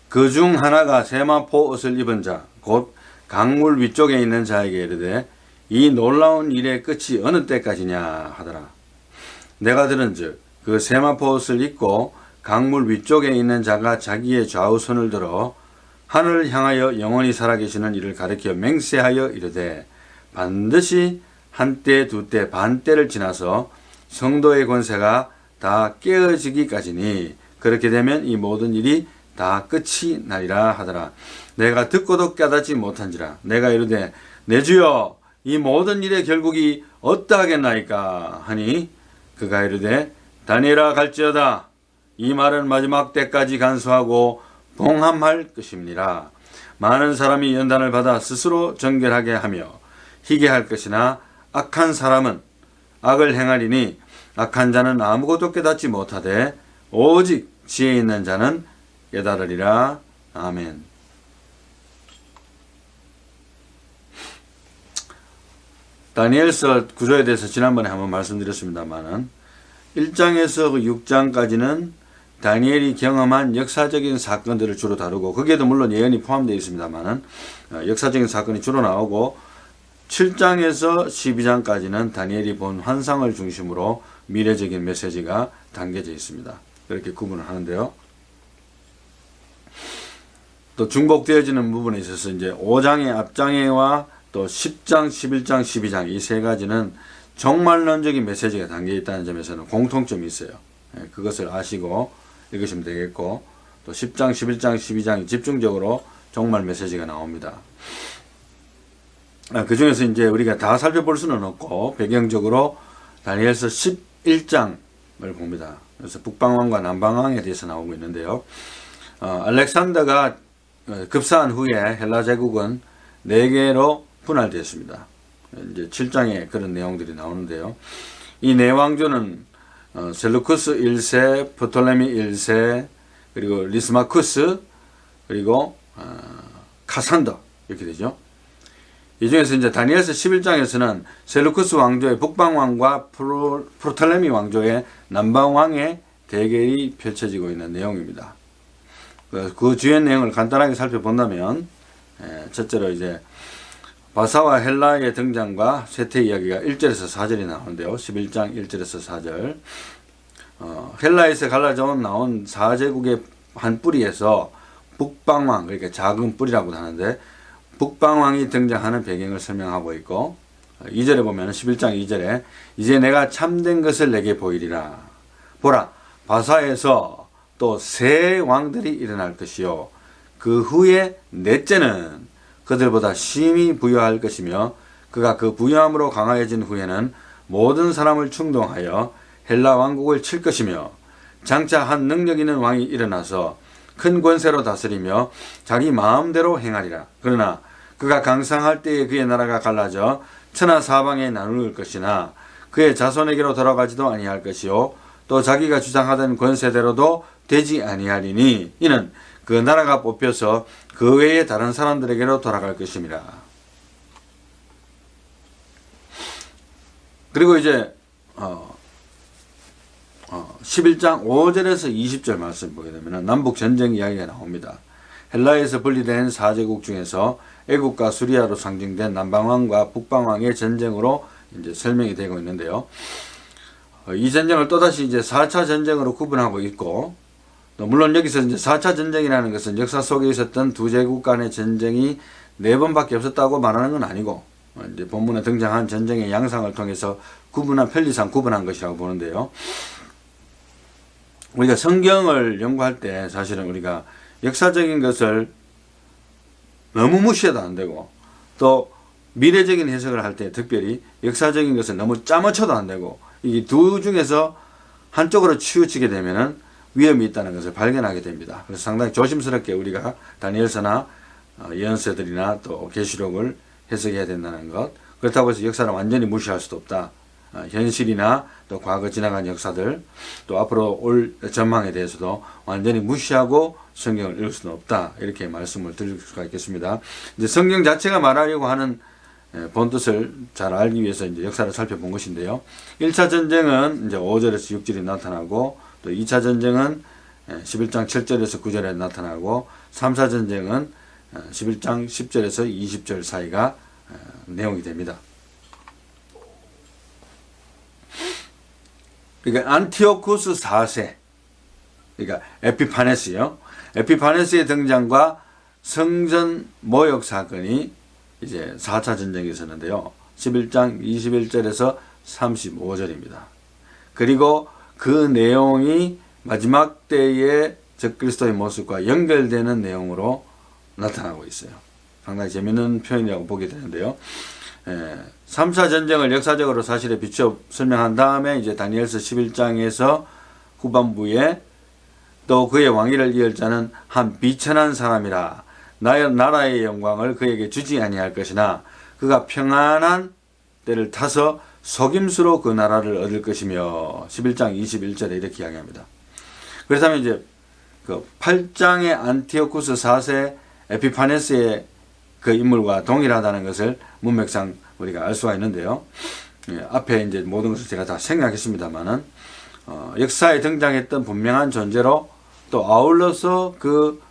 그 중 하나가 세마포 옷을 입은 자, 곧 강물 위쪽에 있는 자에게 이르되 이 놀라운 일의 끝이 어느 때까지냐 하더라. 내가 들은즉 그 세마포 옷을 입고 강물 위쪽에 있는 자가 자기의 좌우 손을 들어 하늘을 향하여 영원히 살아계시는 이를 가리켜 맹세하여 이르되 반드시 한때 두때 반때를 지나서 성도의 권세가 다 깨어지기까지니 그렇게 되면 이 모든 일이 다 끝이 나리라 하더라. 내가 듣고도 깨닫지 못한지라. 내가 이르되 내 주여 이 모든 일의 결국이 어떠하겠나이까 하니 그가 이르되 다니엘아 갈지어다. 이 말은 마지막 때까지 간수하고 봉함할 것입니다. 많은 사람이 연단을 받아 스스로 정결하게 하며 희게 할 것이나 악한 사람은 악을 행하리니 악한 자는 아무것도 깨닫지 못하되 오직 지혜 있는 자는 깨달으리라. 아멘. 다니엘서 구조에 대해서 지난번에 한번 말씀드렸습니다만은 1장에서 6장까지는 다니엘이 경험한 역사적인 사건들을 주로 다루고 거기에도 물론 예언이 포함되어 있습니다만은 역사적인 사건이 주로 나오고 7장에서 12장까지는 다니엘이 본 환상을 중심으로 미래적인 메시지가 담겨져 있습니다. 그렇게 구분을 하는데요. 또 중복되어지는 부분에 있어서 이제 5장의 앞장에와 또 10장, 11장, 12장 이 세 가지는 종말론적인 메시지가 담겨 있다는 점에서는 공통점이 있어요. 그것을 아시고 읽으시면 되겠고 또 10장, 11장, 12장이 집중적으로 종말 메시지가 나옵니다. 그 중에서 이제 우리가 다 살펴볼 수는 없고 배경적으로 다니엘서 11장을 봅니다. 그래서 북방왕과 남방왕에 대해서 나오고 있는데요. 알렉산더가 급사한 후에 헬라 제국은 4개로 분할되었습니다. 이제 7장에 그런 내용들이 나오는데요. 이 네 왕조는 셀루쿠스 1세, 프톨레미 1세, 그리고 리스마쿠스, 그리고 카산더 이렇게 되죠. 이 중에서 이제 다니엘서 11장에서는 셀루쿠스 왕조의 북방왕과 프톨레미 왕조의 남방왕의 대결이 펼쳐지고 있는 내용입니다. 그 주요 내용을 간단하게 살펴본다면 첫째로 이제 바사와 헬라의 등장과 쇠퇴 이야기가 1절에서 4절이 나오는데요. 11장 1절에서 4절. 헬라에서 갈라져 나온 4제국의 한 뿌리에서 북방왕, 그러니까 작은 뿌리라고 하는데 북방왕이 등장하는 배경을 설명하고 있고 2절에 보면 11장 2절에 이제 내가 참된 것을 내게 보이리라. 보라, 바사에서 또 새 왕들이 일어날 것이요. 그 후에 넷째는 그들보다 심히 부유할 것이며 그가 그 부유함으로 강화해진 후에는 모든 사람을 충동하여 헬라 왕국을 칠 것이며 장차 한 능력 있는 왕이 일어나서 큰 권세로 다스리며 자기 마음대로 행하리라. 그러나 그가 강상할 때에 그의 나라가 갈라져 천하 사방에 나눌 것이나 그의 자손에게로 돌아가지도 아니할 것이요 또 자기가 주장하던 권세대로도 되지 아니하리니 이는 그 나라가 뽑혀서 그 외에 다른 사람들에게로 돌아갈 것입니다. 그리고 이제 11장 5절에서 20절 말씀 보게 되면 남북 전쟁 이야기가 나옵니다. 헬라에서 분리된 4제국 중에서 애국과 수리아로 상징된 남방왕과 북방왕의 전쟁으로 이제 설명이 되고 있는데요. 이 전쟁을 또다시 이제 4차 전쟁으로 구분하고 있고 또 물론 여기서 이제 4차 전쟁이라는 것은 역사 속에 있었던 두 제국 간의 전쟁이 4번밖에 없었다고 말하는 건 아니고 이제 본문에 등장한 전쟁의 양상을 통해서 편리상 구분한 것이라고 보는데요. 우리가 성경을 연구할 때 사실은 우리가 역사적인 것을 너무 무시해도 안 되고 또 미래적인 해석을 할 때 특별히 역사적인 것을 너무 짜맞춰도 안 되고 이 두 중에서 한쪽으로 치우치게 되면은 위험이 있다는 것을 발견하게 됩니다. 그래서 상당히 조심스럽게 우리가 다니엘서나 예언서들이나 또 계시록을 해석해야 된다는 것. 그렇다고 해서 역사를 완전히 무시할 수도 없다. 현실이나 또 과거 지나간 역사들 또 앞으로 올 전망에 대해서도 완전히 무시하고 성경을 읽을 수는 없다. 이렇게 말씀을 드릴 수가 있겠습니다. 이제 성경 자체가 말하려고 하는 본 뜻을 잘 알기 위해서 이제 역사를 살펴본 것인데요. 1차 전쟁은 이제 5절에서 6절이 나타나고 또 2차 전쟁은 11장 7절에서 9절에 나타나고 3차 전쟁은 11장 10절에서 20절 사이가 내용이 됩니다. 그러니까 안티오쿠스 4세, 그러니까 에피파네스요. 에피파네스의 등장과 성전 모욕 사건이 이제 4차 전쟁이 있었는데요. 11장 21절에서 35절입니다. 그리고 그 내용이 마지막 때의 적그리스도의 모습과 연결되는 내용으로 나타나고 있어요. 상당히 재미있는 표현이라고 보게 되는데요. 3차 전쟁을 역사적으로 사실에 비추어 설명한 다음에 이제 다니엘서 11장에서 후반부에 또 그의 왕위를 이을 자는 한 비천한 사람이라 나라의 영광을 그에게 주지 아니할 것이나 그가 평안한 때를 타서 속임수로 그 나라를 얻을 것이며 11장 21절에 이렇게 이야기합니다. 그렇다면 이제 그 8장의 안티오쿠스 4세 에피파네스의 그 인물과 동일하다는 것을 문맥상 우리가 알 수가 있는데요. 앞에 이제 모든 것을 제가 다 생략했습니다만은 역사에 등장했던 분명한 존재로 또 아울러서 그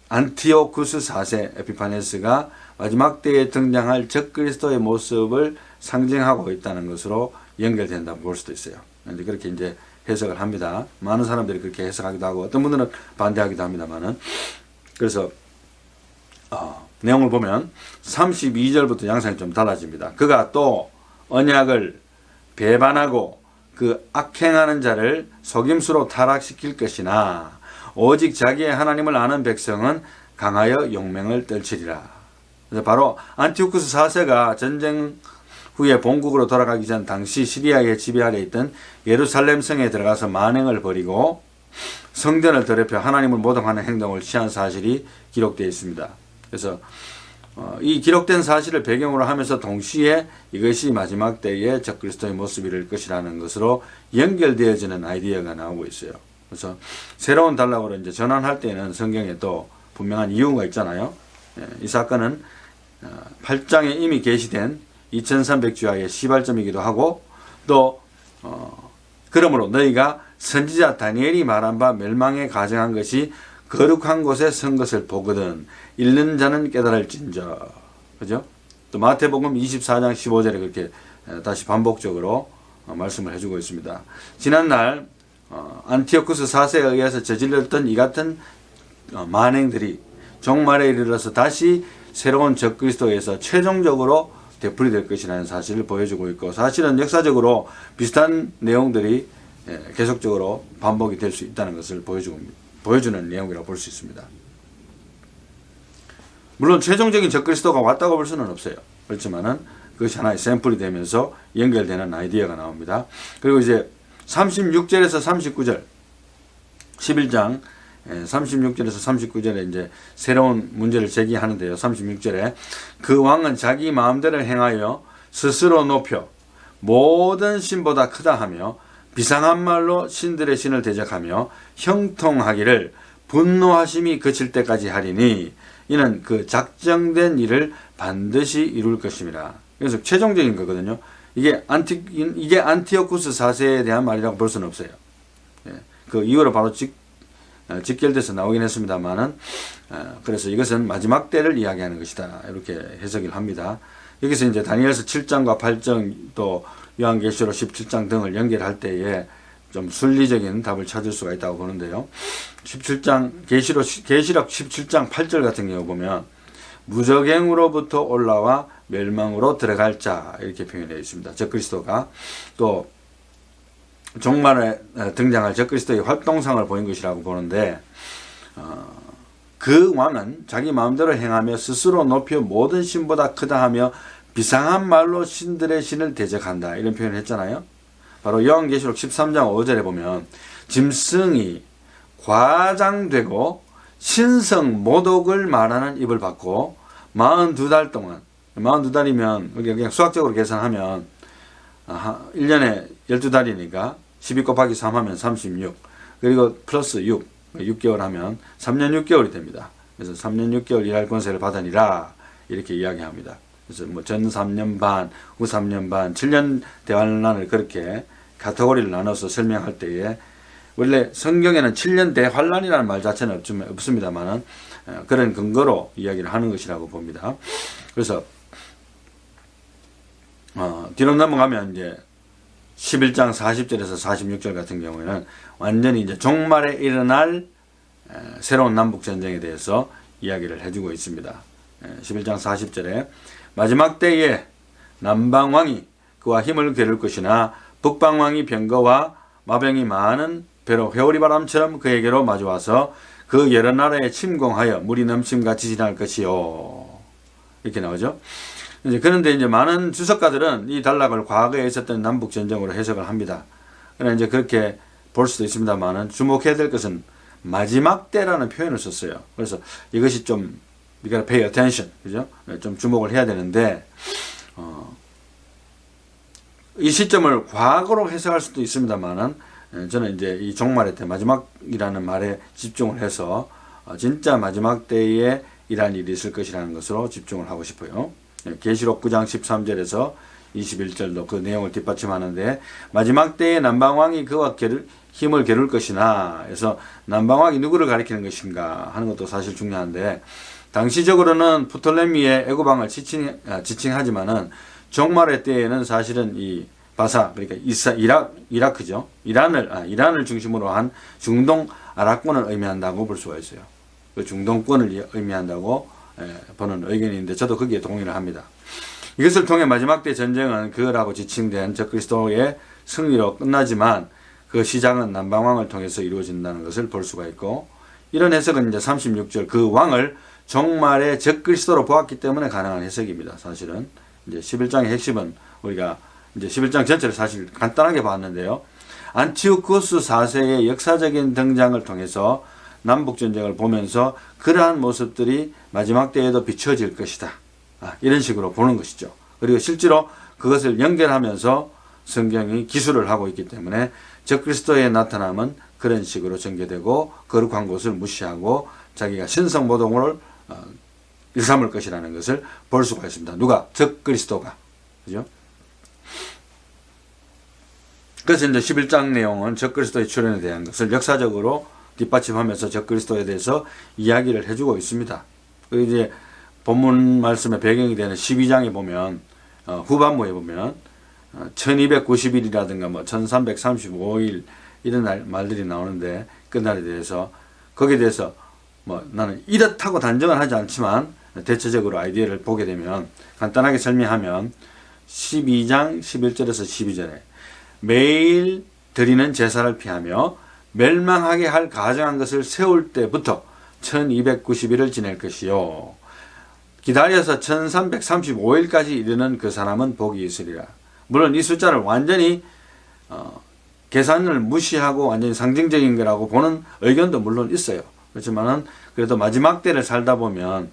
안티오쿠스 4세 에피파네스가 마지막 때에 등장할 적그리스도의 모습을 상징하고 있다는 것으로 연결된다고 볼 수도 있어요. 이제 그렇게 이제 해석을 합니다. 많은 사람들이 그렇게 해석하기도 하고 어떤 분들은 반대하기도 합니다만은 그래서 내용을 보면 32절부터 양상이 좀 달라집니다. 그가 또 언약을 배반하고 그 악행하는 자를 속임수로 타락시킬 것이나 오직 자기의 하나님을 아는 백성은 강하여 용맹을 떨치리라. 그래서 바로 안티오쿠스 4세가 전쟁 후에 본국으로 돌아가기 전 당시 시리아의 지배 아래 있던 예루살렘 성에 들어가서 만행을 벌이고 성전을 더럽혀 하나님을 모독하는 행동을 취한 사실이 기록되어 있습니다. 그래서 이 기록된 사실을 배경으로 하면서 동시에 이것이 마지막 때의 적그리스도의 모습일 것이라는 것으로 연결되어지는 아이디어가 나오고 있어요. 그래서 새로운 단락으로 이제 전환할 때는 성경에 또 분명한 이유가 있잖아요. 이 사건은 8장에 이미 게시된 2300주야의 시발점이기도 하고 또 그러므로 너희가 선지자 다니엘이 말한 바 멸망에 가정한 것이 거룩한 곳에 선 것을 보거든 읽는 자는 깨달을진저. 그죠? 또 마태복음 24장 15절에 그렇게 다시 반복적으로 말씀을 해주고 있습니다. 지난날 안티오쿠스 4세에 의해서 저질렀던 이 같은 만행들이 종말에 이르러서 다시 새로운 적그리스도에서 최종적으로 되풀이될 것이라는 사실을 보여주고 있고 사실은 역사적으로 비슷한 내용들이 계속적으로 반복이 될 수 있다는 것을 보여주는 내용이라고 볼 수 있습니다. 물론 최종적인 적그리스도가 왔다고 볼 수는 없어요. 그렇지만은 그것이 하나의 샘플이 되면서 연결되는 아이디어가 나옵니다. 그리고 이제 36절에서 39절 11장 36절에서 39절에 이제 새로운 문제를 제기하는데요. 36절에 그 왕은 자기 마음대로 행하여 스스로 높여 모든 신보다 크다 하며 비상한 말로 신들의 신을 대적하며 형통하기를 분노하심이 그칠 때까지 하리니 이는 그 작정된 일을 반드시 이룰 것입니다. 그래서 최종적인 거거든요. 이게 안티오쿠스 4세에 대한 말이라고 볼 수는 없어요. 그 이후로 바로 직결돼서 나오긴 했습니다만은 그래서 이것은 마지막 때를 이야기하는 것이다. 이렇게 해석을 합니다. 여기서 이제 다니엘서 7장과 8장 또 요한계시록 17장 등을 연결할 때에 좀 순리적인 답을 찾을 수가 있다고 보는데요. 17장 계시록 17장 8절 같은 경우 보면 무적행으로부터 올라와 멸망으로 들어갈 자 이렇게 표현되어 있습니다. 적그리스도가 또 종말에 등장할 적그리스도의 활동상을 보인 것이라고 보는데 그 왕은 자기 마음대로 행하며 스스로 높여 모든 신보다 크다 하며 비상한 말로 신들의 신을 대적한다 이런 표현을 했잖아요. 바로 요한계시록 13장 5절에 보면 짐승이 과장되고 신성 모독을 말하는 입을 받고 42달 동안 42달이면 그냥 수학적으로 계산하면 1년에 12달이니까 12 곱하기 3 하면 36 그리고 플러스 6개월 하면 3년 6개월이 됩니다. 그래서 3년 6개월 일할 권세를 받으니라 이렇게 이야기합니다. 그래서 뭐 전 3년 반, 후 3년 반, 7년 대환란을 그렇게 카테고리를 나눠서 설명할 때에 원래 성경에는 7년 대환란이라는 말 자체는 없습니다만은 그런 근거로 이야기를 하는 것이라고 봅니다. 그래서 뒤로 넘어가면 이제 11장 40절에서 46절 같은 경우에는 완전히 이제 종말에 일어날 새로운 남북 전쟁에 대해서 이야기를 해주고 있습니다. 11장 40절에 마지막 때에 남방왕이 그와 힘을 겨룰 것이나 북방왕이 병거와 마병이 많은 배로 회오리 바람처럼 그에게로 마주와서 그 여러 나라에 침공하여 물이 넘침같이 지날 것이요. 이렇게 나오죠. 그런데 이제 많은 주석가들은 이 단락을 과거에 있었던 남북 전쟁으로 해석을 합니다. 그러나 이제 그렇게 볼 수도 있습니다만은 주목해야 될 것은 마지막 때라는 표현을 썼어요. 그래서 이것이 좀 우리가 pay attention, 그죠? 좀 주목을 해야 되는데 이 시점을 과거로 해석할 수도 있습니다만은 저는 이제 이 종말의 때 마지막이라는 말에 집중을 해서 진짜 마지막 때에 이러한 일이 있을 것이라는 것으로 집중을 하고 싶어요. 계시록 9장 13절에서 21절도 그 내용을 뒷받침하는데 마지막 때에 남방왕이 그와 힘을 겨룰 것이나 해서 남방왕이 누구를 가리키는 것인가 하는 것도 사실 중요한데 당시적으로는 프톨레미의 애고방을 지칭하지만은 종말의 때에는 사실은 이 바사 그러니까 이라크죠. 이란을 중심으로 한 중동 아랍권을 의미한다고 볼 수가 있어요. 그 중동권을 의미한다고 보는 의견이 있는데 저도 거기에 동의를 합니다. 이것을 통해 마지막 때 전쟁은 그라고 지칭된 적그리스도의 승리로 끝나지만 그 시작은 남방왕을 통해서 이루어진다는 것을 볼 수가 있고 이런 해석은 이제 36절 그 왕을 종말의 적그리스도로 보았기 때문에 가능한 해석입니다. 사실은 이제 11장의 핵심은 우리가 이제 11장 전체를 사실 간단하게 봤는데요. 안티오쿠스 4세의 역사적인 등장을 통해서 남북전쟁을 보면서 그러한 모습들이 마지막 때에도 비춰질 것이다. 이런 식으로 보는 것이죠. 그리고 실제로 그것을 연결하면서 성경이 기술을 하고 있기 때문에 적그리스도의 나타남은 그런 식으로 전개되고 거룩한 것을 무시하고 자기가 신성모독을 일삼을 것이라는 것을 볼 수가 있습니다. 누가? 적그리스도가. 그죠? 그래서 이제 11장 내용은 적그리스도의 출현에 대한 것을 역사적으로 뒷받침하면서 적그리스도에 대해서 이야기를 해주고 있습니다. 그리고 이제 본문 말씀의 배경이 되는 12장에 보면 후반부에 보면 1290일이라든가 뭐 1335일 이런 말들이 나오는데 끝날에 대해서 거기에 대해서 뭐 나는 이렇다고 단정은 하지 않지만 대체적으로 아이디어를 보게 되면 간단하게 설명하면 12장 11절에서 12절에 매일 드리는 제사를 피하며 멸망하게 할 가정한 것을 세울 때부터 1290일을 지낼 것이요. 기다려서 1335일까지 이르는 그 사람은 복이 있으리라. 물론 이 숫자를 완전히 계산을 무시하고 완전히 상징적인 거라고 보는 의견도 물론 있어요. 그렇지만은 그래도 마지막 때를 살다 보면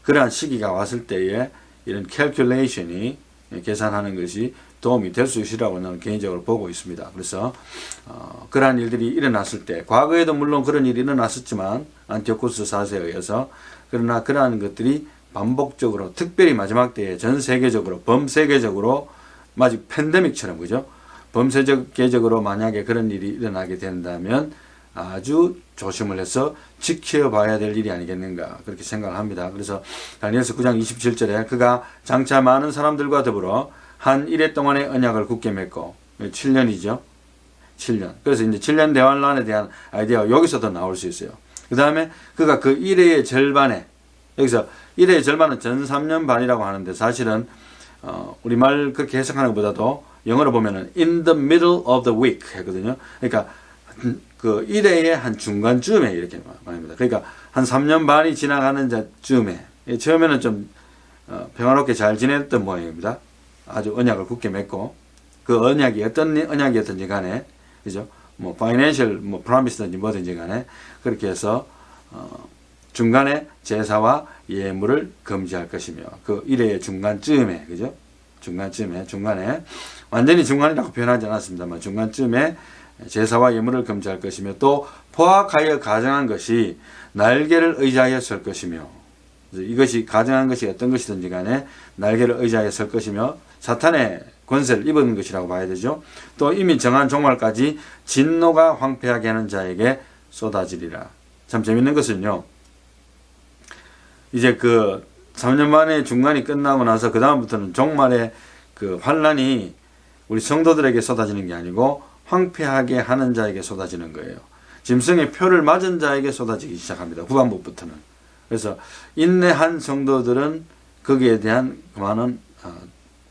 그러한 시기가 왔을 때에 이런 캘큘레이션이 계산하는 것이 도움이 될 수 있으리라고 나는 개인적으로 보고 있습니다. 그래서 그러한 일들이 일어났을 때 과거에도 물론 그런 일이 일어났었지만 안티오쿠스 4세에 의해서 그러나 그러한 것들이 반복적으로 특별히 마지막 때에 전 세계적으로 범세계적으로 마치 팬데믹처럼 그죠? 범세계적으로 만약에 그런 일이 일어나게 된다면 아주 조심을 해서 지켜봐야 될 일이 아니겠는가 그렇게 생각을 합니다. 그래서 다니엘서 9장 27절에 그가 장차 많은 사람들과 더불어 한 일해 동안의 언약을 굳게 맺고 7년이죠. 7년. 그래서 이제 7년 대환란에 대한 아이디어가 여기서도 나올 수 있어요. 그 다음에 그가 그 일해의 절반에 여기서 일해의 절반은 전 3년 반이라고 하는데 사실은 우리말 그렇게 해석하는 것보다도 영어로 보면은 in the middle of the week 했거든요. 그러니까 그 일해의 한 중간쯤에 이렇게 말합니다. 그러니까 한 3년 반이 지나가는 쯤에 처음에는 좀 평화롭게 잘 지냈던 모양입니다. 아주 언약을 굳게 맺고 그 언약이 어떤 언약이었든지 간에 그죠? 뭐 파이낸셜 뭐 프로미스든지 뭐든지 간에 그렇게 해서 중간에 제사와 예물을 금지할 것이며 그 일해의 중간쯤에 그죠? 중간에 완전히 중간이라고 표현하지 않았습니다만 중간쯤에 제사와 예물을 금지할 것이며 또 포악하여 가정한 것이 날개를 의지하여 설 것이며 이것이 가정한 것이 어떤 것이든지 간에 날개를 의지하여 설 것이며 사탄의 권세를 입은 것이라고 봐야 되죠. 또 이미 정한 종말까지 진노가 황폐하게 하는 자에게 쏟아지리라. 참 재밌는 것은요, 이제 그 3년 만에 중간이 끝나고 나서 그 다음부터는 종말의 그 환란이 우리 성도들에게 쏟아지는 게 아니고 황폐하게 하는 자에게 쏟아지는 거예요. 짐승의 표를 맞은 자에게 쏟아지기 시작합니다. 후반부부터는. 그래서 인내한 성도들은 거기에 대한 그만한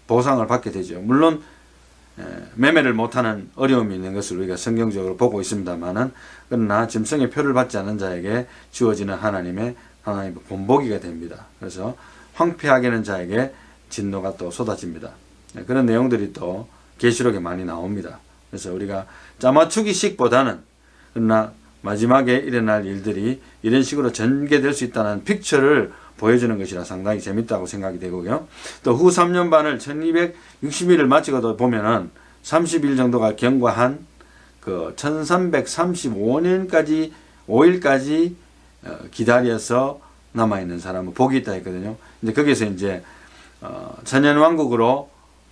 보상을 받게 되죠. 물론 매매를 못하는 어려움이 있는 것을 우리가 성경적으로 보고 있습니다만은, 그러나 짐승의 표를 받지 않는 자에게 주어지는 하나님의 본보기가 됩니다. 그래서 황폐하게 하는 자에게 진노가 또 쏟아집니다. 그런 내용들이 또 계시록에 많이 나옵니다. 그래서 우리가 짜맞추기식보다는, 그러나 마지막에 일어날 일들이 이런 식으로 전개될 수 있다는 픽처를 보여주는 것이라 상당히 재밌다고 생각이 되고요. 또 후 3년 반을 1260일을 마치고도 보면은 30일 정도가 경과한 그 1335년까지 5일까지 기다려서 남아있는 사람은 복이 있다 했거든요. 이제 거기서 이제 천년왕국으로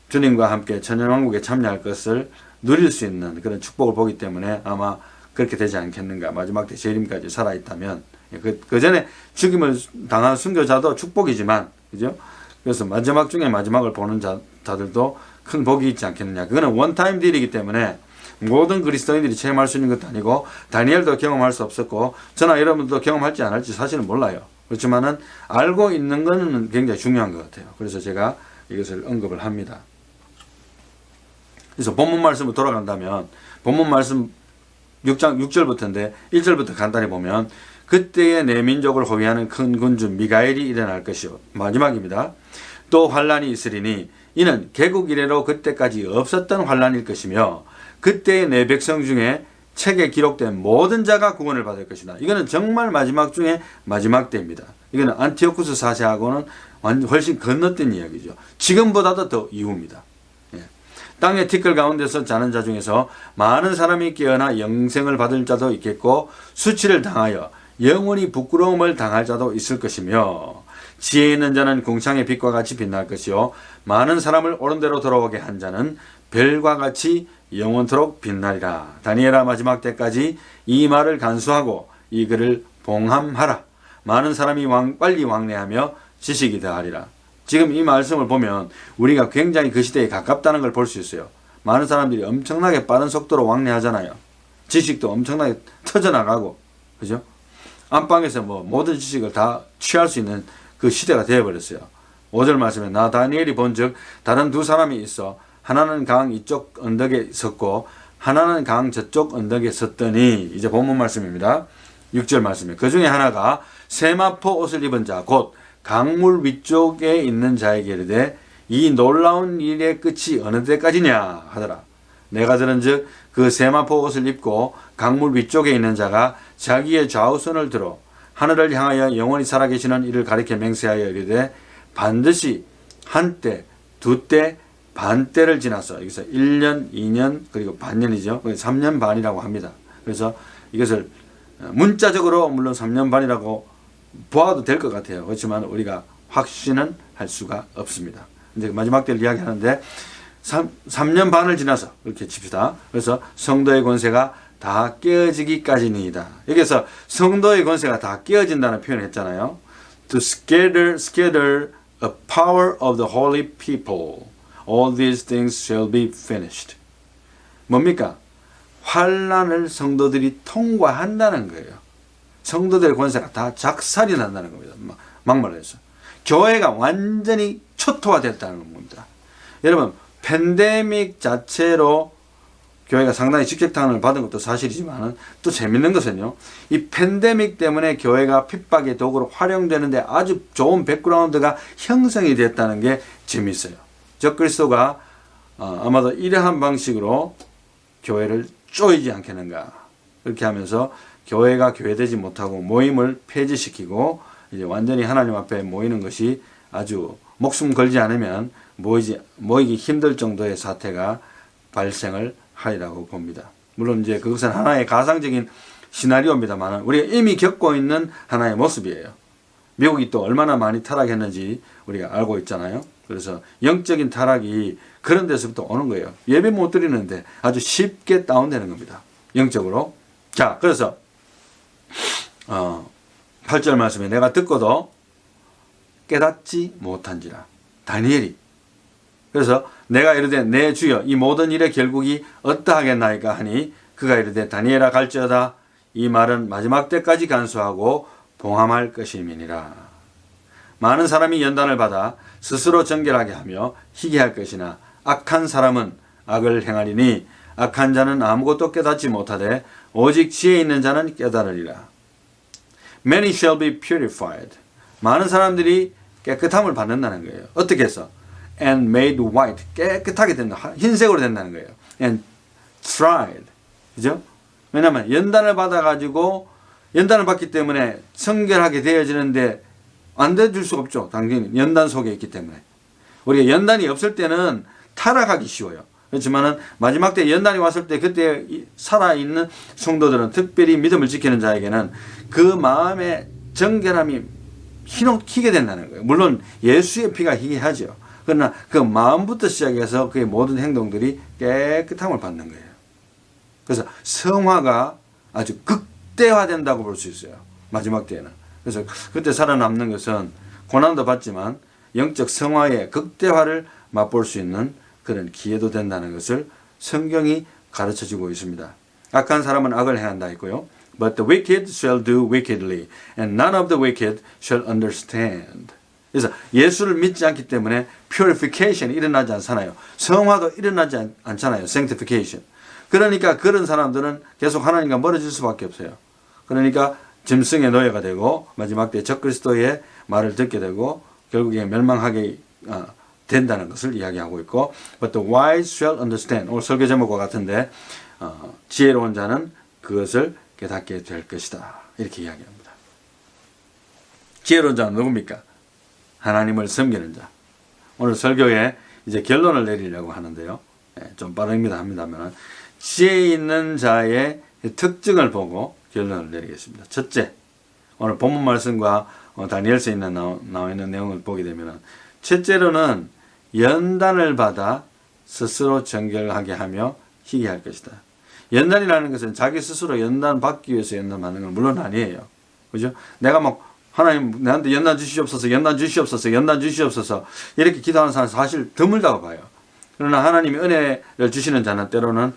주님과 함께 천년왕국에 참여할 것을 누릴 수 있는 그런 축복을 보기 때문에 아마 그렇게 되지 않겠는가. 마지막 때 재림까지 살아있다면. 그 전에 죽임을 당한 순교자도 축복이지만, 그죠? 그래서 마지막 중에 마지막을 보는 자들도 큰 복이 있지 않겠느냐. 그거는 원타임 딜이기 때문에 모든 그리스도인들이 체험할 수 있는 것도 아니고, 다니엘도 경험할 수 없었고, 저나 여러분도 경험할지 안 할지 사실은 몰라요. 그렇지만은 알고 있는 것은 굉장히 중요한 것 같아요. 그래서 제가 이것을 언급을 합니다. 그래서 본문 말씀으로 돌아간다면, 본문 말씀 6장 6절부터인데 1절부터 간단히 보면, 그때에 내 민족을 호위하는 큰 군주 미가엘이 일어날 것이요. 마지막입니다. 또 환란이 있으리니 이는 개국 이래로 그때까지 없었던 환란일 것이며, 그때의 내 백성 중에 책에 기록된 모든 자가 구원을 받을 것이다. 이거는 정말 마지막 중에 마지막 때입니다. 이거는 안티오쿠스 4세하고는 훨씬 건너뛴 이야기죠. 지금보다도 더 이후입니다. 땅의 티끌 가운데서 자는 자 중에서 많은 사람이 깨어나 영생을 받을 자도 있겠고, 수치를 당하여 영원히 부끄러움을 당할 자도 있을 것이며, 지혜 있는 자는 궁창의 빛과 같이 빛날 것이요 많은 사람을 옳은 대로 돌아오게 한 자는 별과 같이 영원토록 빛나리라. 다니엘아, 마지막 때까지 이 말을 간수하고 이 글을 봉함하라. 많은 사람이 빨리 왕래하며 지식이 더하리라. 지금 이 말씀을 보면 우리가 굉장히 그 시대에 가깝다는 걸 볼 수 있어요. 많은 사람들이 엄청나게 빠른 속도로 왕래하잖아요. 지식도 엄청나게 터져나가고, 그죠? 안방에서 모든 지식을 다 취할 수 있는 그 시대가 되어버렸어요. 5절 말씀에 나 다니엘이 본즉 다른 두 사람이 있어 하나는 강 이쪽 언덕에 섰고 하나는 강 저쪽 언덕에 섰더니, 이제 본문 말씀입니다. 6절 말씀에 그 중에 하나가 세마포 옷을 입은 자 곧 강물 위쪽에 있는 자에게 이르되 이 놀라운 일의 끝이 어느 때까지냐 하더라. 내가 들은즉 그 세마포 옷을 입고 강물 위쪽에 있는 자가 자기의 좌우손을 들어 하늘을 향하여 영원히 살아계시는 이를 가리켜 맹세하여 이르되 반드시 한때, 두때, 반때를 지나서, 여기서 1년, 2년, 그리고 반년이죠. 3년 반이라고 합니다. 그래서 이것을 문자적으로 물론 3년 반이라고 보아도 될 것 같아요. 그렇지만 우리가 확신은 할 수가 없습니다. 이제 마지막 때를 이야기하는데 3년 반을 지나서 이렇게 칩시다. 그래서 성도의 권세가 다 깨어지기까지니이다. 여기서 성도의 권세가 다 깨어진다는 표현을 했잖아요. To scatter a power of the holy people. All these things shall be finished. 뭡니까? 환란을 성도들이 통과한다는 거예요. 성도들의 권세가 다 작살이 난다는 겁니다. 막말로 해서. 교회가 완전히 초토화됐다는 겁니다. 여러분, 팬데믹 자체로 교회가 상당히 직격탄을 받은 것도 사실이지만, 또 재밌는 것은요, 이 팬데믹 때문에 교회가 핍박의 도구로 활용되는데 아주 좋은 백그라운드가 형성이 됐다는 게 재밌어요. 적그리스도가 아마도 이러한 방식으로 교회를 쪼이지 않겠는가, 그렇게 하면서 교회가 교회되지 못하고 모임을 폐지시키고 이제 완전히 하나님 앞에 모이는 것이 아주 목숨 걸지 않으면 모이기 힘들 정도의 사태가 발생을 하리라고 봅니다. 물론 이제 그것은 하나의 가상적인 시나리오입니다만 우리가 이미 겪고 있는 하나의 모습이에요. 미국이 또 얼마나 많이 타락했는지 우리가 알고 있잖아요. 그래서 영적인 타락이 그런 데서부터 오는 거예요. 예배 못 드리는데 아주 쉽게 다운되는 겁니다. 영적으로. 자, 그래서 8절 말씀에 내가 듣고도 깨닫지 못한지라. 다니엘이. 그래서 내가 이르되 내 주여 이 모든 일의 결국이 어떠하겠나이까 하니 그가 이르되 다니엘아 갈지어다. 이 말은 마지막 때까지 간수하고 봉함할 것임이니라. 많은 사람이 연단을 받아 스스로 정결하게 하며 희귀할 것이나 악한 사람은 악을 행하리니 악한 자는 아무것도 깨닫지 못하되 오직 지혜 있는 자는 깨달으리라. Many shall be purified. 많은 사람들이 깨끗함을 받는다는 거예요. 어떻게 해서? And made white. 깨끗하게 된다. 흰색으로 된다는 거예요. And tried. 그죠? 왜냐하면 연단을 받아가지고 연단을 받기 때문에 성결하게 되어지는데 안 돼줄 수 없죠. 당연히 연단 속에 있기 때문에. 우리가 연단이 없을 때는 타락하기 쉬워요. 그렇지만은 마지막 때 연단이 왔을 때 그때 살아있는 성도들은 특별히 믿음을 지키는 자에게는 그 마음의 정결함이 희게 된다는 거예요. 물론 예수의 피가 희게하죠. 그러나 그 마음부터 시작해서 그의 모든 행동들이 깨끗함을 받는 거예요. 그래서 성화가 아주 극대화된다고 볼 수 있어요. 마지막 때에는. 그래서 그때 살아남는 것은 고난도 받지만 영적 성화의 극대화를 맛볼 수 있는 그런 기회도 된다는 것을 성경이 가르쳐주고 있습니다. 악한 사람은 악을 행한다 했고요. But the wicked shall do wickedly, and none of the wicked shall understand. 그래서 예수를 믿지 않기 때문에 purification이 일어나지 않잖아요. 성화도 일어나지 않잖아요. sanctification. 그러니까 그런 사람들은 계속 하나님과 멀어질 수밖에 없어요. 그러니까 짐승의 노예가 되고 마지막 때 적그리스도의 말을 듣게 되고 결국에 멸망하게 된다는 것을 이야기하고 있고 But the wise shall understand. 오늘 설교 제목과 같은데 지혜로운 자는 그것을 깨닫게 될 것이다. 이렇게 이야기합니다. 지혜로운 자는 누굽니까? 하나님을 섬기는 자. 오늘 설교에 이제 결론을 내리려고 하는데요. 좀 빠릅니다 합니다만 지혜 있는 자의 특징을 보고 결론을 내리겠습니다. 첫째, 오늘 본문 말씀과 다니엘서에 나와 있는 내용을 보게 되면 첫째로는 연단을 받아 스스로 정결하게 하며 희귀할 것이다. 연단이라는 것은 자기 스스로 연단 받기 위해서 연단 받는 건 물론 아니에요. 그죠? 내가 막 하나님 내한테 연단 주시옵소서, 연단 주시옵소서, 연단 주시옵소서 이렇게 기도하는 사람은 사실 드물다고 봐요. 그러나 하나님이 은혜를 주시는 자는 때로는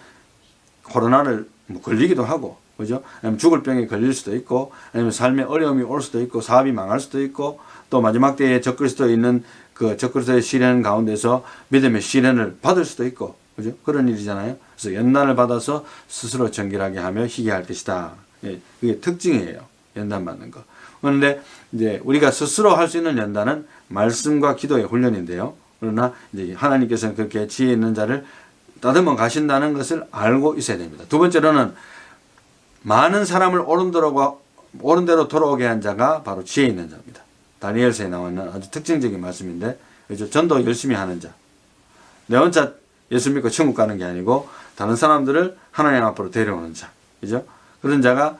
코로나를 걸리기도 하고, 그죠? 아니면 죽을 병에 걸릴 수도 있고, 아니면 삶에 어려움이 올 수도 있고, 사업이 망할 수도 있고, 또 마지막 때에 적그리스도에 있는 그 적그리스도의 시련 가운데서 믿음의 시련을 받을 수도 있고, 그죠? 그런 일이잖아요. 그래서 연단을 받아서 스스로 정결하게 하며 희귀할 것이다. 예, 그게 특징이에요. 연단 받는 거. 그런데 이제 우리가 스스로 할 수 있는 연단은 말씀과 기도의 훈련인데요. 그러나 이제 하나님께서는 그렇게 지혜 있는 자를 따듬어 가신다는 것을 알고 있어야 됩니다. 두 번째로는 많은 사람을 옳은 대로 돌아오게 한 자가 바로 지혜 있는 자입니다. 다니엘서에 나오는 아주 특징적인 말씀인데, 그렇죠? 전도 열심히 하는 자. 내 혼자 예수 믿고 천국 가는 게 아니고 다른 사람들을 하나님 앞으로 데려오는 자. 그죠? 그런 자가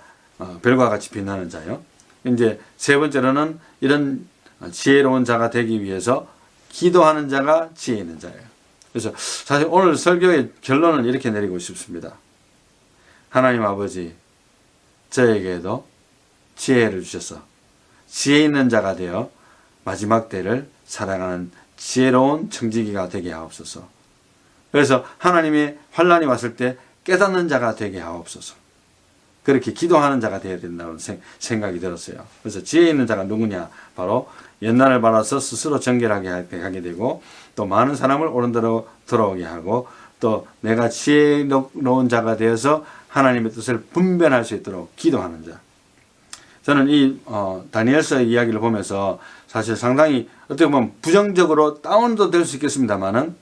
별과 같이 빛나는 자요. 이제 세 번째로는 이런 지혜로운 자가 되기 위해서 기도하는 자가 지혜 있는 자예요. 그래서 사실 오늘 설교의 결론은 이렇게 내리고 싶습니다. 하나님 아버지, 저에게도 지혜를 주셔서 지혜 있는 자가 되어 마지막 때를 살아가는 지혜로운 청지기가 되게 하옵소서. 그래서 하나님의 환난이 왔을 때 깨닫는 자가 되게 하옵소서. 그렇게 기도하는 자가 되어야 된다는 생각이 들었어요. 그래서 지혜 있는 자가 누구냐? 바로 연단을 받아서 스스로 정결하게 하게 되고, 또 많은 사람을 옳은대로 돌아오게 하고, 또 내가 지혜로운 자가 되어서 하나님의 뜻을 분별할 수 있도록 기도하는 자. 저는 이 다니엘서의 이야기를 보면서 사실 상당히 어떻게 보면 부정적으로 다운도 될 수 있겠습니다만은,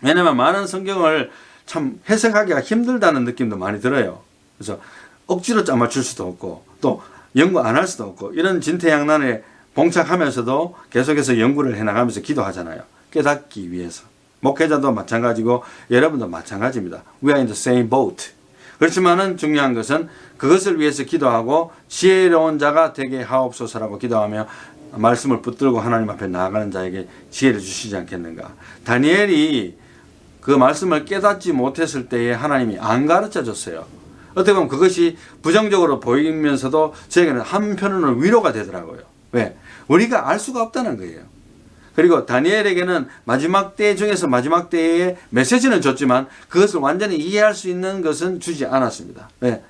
왜냐하면 많은 성경을 참 해석하기가 힘들다는 느낌도 많이 들어요. 그래서 억지로 짜맞출 수도 없고 또 연구 안 할 수도 없고 이런 진퇴양난에 봉착하면서도 계속해서 연구를 해나가면서 기도하잖아요. 깨닫기 위해서. 목회자도 마찬가지고 여러분도 마찬가지입니다. We are in the same boat. 그렇지만은 중요한 것은 그것을 위해서 기도하고 지혜로운 자가 되게 하옵소서라고 기도하며 말씀을 붙들고 하나님 앞에 나아가는 자에게 지혜를 주시지 않겠는가. 다니엘이 그 말씀을 깨닫지 못했을 때에 하나님이 안 가르쳐 줬어요. 어떻게 보면 그것이 부정적으로 보이면서도 저에게는 한편으로는 위로가 되더라고요. 왜? 우리가 알 수가 없다는 거예요. 그리고 다니엘에게는 마지막 때 중에서 마지막 때에 메시지는 줬지만 그것을 완전히 이해할 수 있는 것은 주지 않았습니다. 왜?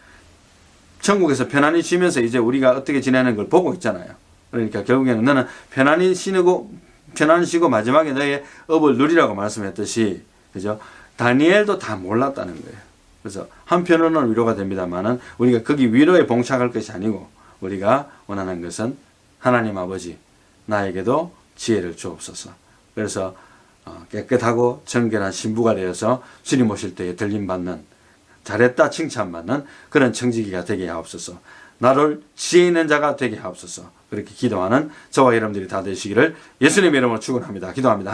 천국에서 편안히 쉬면서 이제 우리가 어떻게 지내는 걸 보고 있잖아요. 그러니까 결국에는 너는 편안히 쉬고 마지막에 너의 업을 누리라고 말씀했듯이, 그죠? 다니엘도 다 몰랐다는 거예요. 그래서 한편으로는 위로가 됩니다만은 우리가 거기 위로에 봉착할 것이 아니고 우리가 원하는 것은 하나님 아버지 나에게도 지혜를 주옵소서. 그래서 깨끗하고 정결한 신부가 되어서 주님 오실 때에 들림받는, 잘했다 칭찬받는 그런 청지기가 되게 하옵소서. 나를 지혜 있는 자가 되게 하옵소서. 그렇게 기도하는 저와 여러분들이 다 되시기를 예수님의 이름으로 축원합니다. 기도합니다.